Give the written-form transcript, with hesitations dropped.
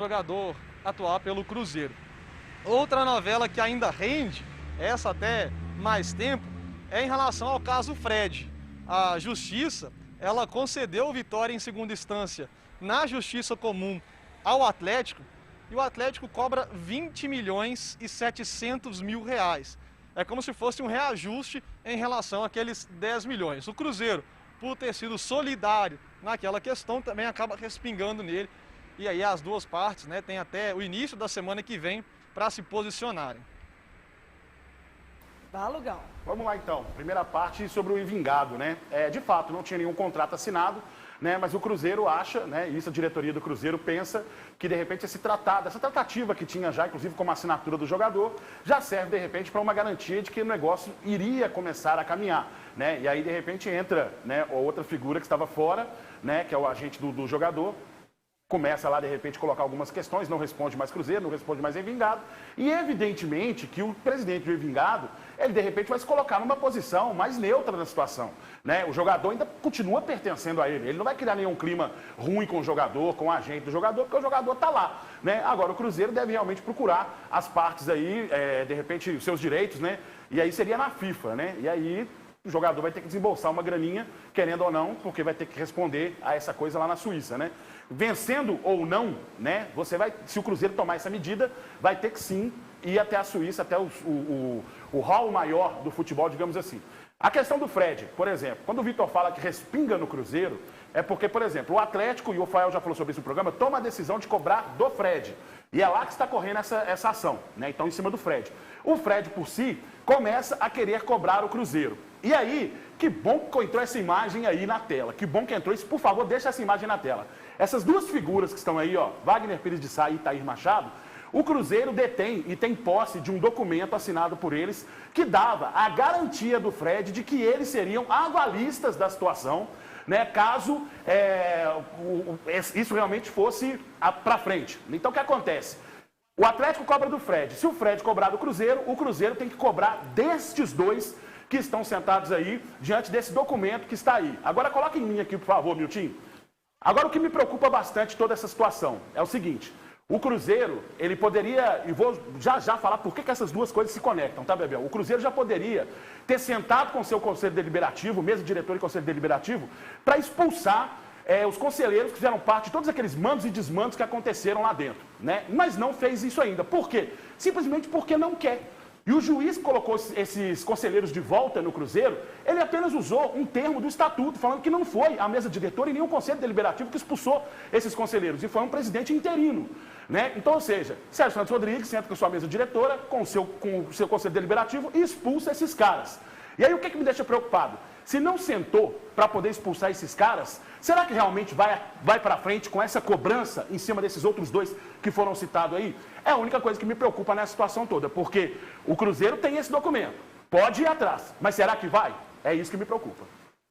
jogador atuar pelo Cruzeiro. Outra novela que ainda rende, essa até mais tempo, é em relação ao caso Fred. A Justiça, ela concedeu vitória em segunda instância na Justiça Comum ao Atlético, e o Atlético cobra 20 milhões e 700 mil reais. É como se fosse um reajuste em relação àqueles 10 milhões. O Cruzeiro, por ter sido solidário naquela questão, também acaba respingando nele. E aí as duas partes, né, tem até o início da semana que vem para se posicionarem. Vá, Lugão. Vamos lá então, primeira parte sobre o Envingado, né? De fato, não tinha nenhum contrato assinado, né? Mas o Cruzeiro acha, né? E isso a diretoria do Cruzeiro pensa que de repente essa tratativa que tinha já, inclusive como assinatura do jogador, já serve de repente para uma garantia de que o negócio iria começar a caminhar, né? E aí de repente entra, né, outra figura que estava fora, né? Que é o agente do jogador. Começa lá, de repente, colocar algumas questões, não responde mais Cruzeiro, não responde mais Envingado. E, evidentemente, que o presidente do Envingado, ele, de repente, vai se colocar numa posição mais neutra na situação, né? O jogador ainda continua pertencendo a ele. Ele não vai criar nenhum clima ruim com o jogador, com o agente do jogador, porque o jogador está lá, né? Agora, o Cruzeiro deve realmente procurar as partes aí, de repente, os seus direitos, né? E aí seria na FIFA, né? E aí o jogador vai ter que desembolsar uma graninha, querendo ou não, porque vai ter que responder a essa coisa lá na Suíça, né? Vencendo ou não, né? Você vai, se o Cruzeiro tomar essa medida, vai ter que sim ir até a Suíça, até o hall maior do futebol, digamos assim. A questão do Fred, por exemplo, quando o Vitor fala que respinga no Cruzeiro, é porque, por exemplo, o Atlético, e o Rafael já falou sobre isso no programa, toma a decisão de cobrar do Fred. E é lá que está correndo essa ação, né? Então, em cima do Fred. O Fred, por si, começa a querer cobrar o Cruzeiro. E aí, que bom que entrou essa imagem aí na tela. Que bom que entrou isso. Por favor, deixa essa imagem na tela. Essas duas figuras que estão aí, ó, Wagner Pires de Sá e Itair Machado, o Cruzeiro detém e tem posse de um documento assinado por eles que dava a garantia do Fred de que eles seriam avalistas da situação, né, caso isso realmente fosse para frente. Então, o que acontece? O Atlético cobra do Fred. Se o Fred cobrar do Cruzeiro, o Cruzeiro tem que cobrar destes dois que estão sentados aí, diante desse documento que está aí. Agora, coloca em mim aqui, por favor, Milton. Agora, o que me preocupa bastante toda essa situação é o seguinte: o Cruzeiro, ele poderia, e vou já falar por que essas duas coisas se conectam, tá, Bebel? O Cruzeiro já poderia ter sentado com o seu conselho deliberativo, mesa diretor e conselho deliberativo, para expulsar os conselheiros que fizeram parte de todos aqueles mandos e desmandos que aconteceram lá dentro, né? Mas não fez isso ainda. Por quê? Simplesmente porque não quer. E o juiz que colocou esses conselheiros de volta no Cruzeiro, ele apenas usou um termo do estatuto, falando que não foi a mesa diretora e nem o conselho deliberativo que expulsou esses conselheiros, e foi um presidente interino, né? Então, ou seja, Sérgio Santos Rodrigues senta com a sua mesa diretora, com o seu conselho deliberativo e expulsa esses caras. E aí o que me deixa preocupado? Se não sentou para poder expulsar esses caras, será que realmente vai para frente com essa cobrança em cima desses outros dois que foram citados aí? É a única coisa que me preocupa nessa situação toda, porque o Cruzeiro tem esse documento, pode ir atrás, mas será que vai? É isso que me preocupa.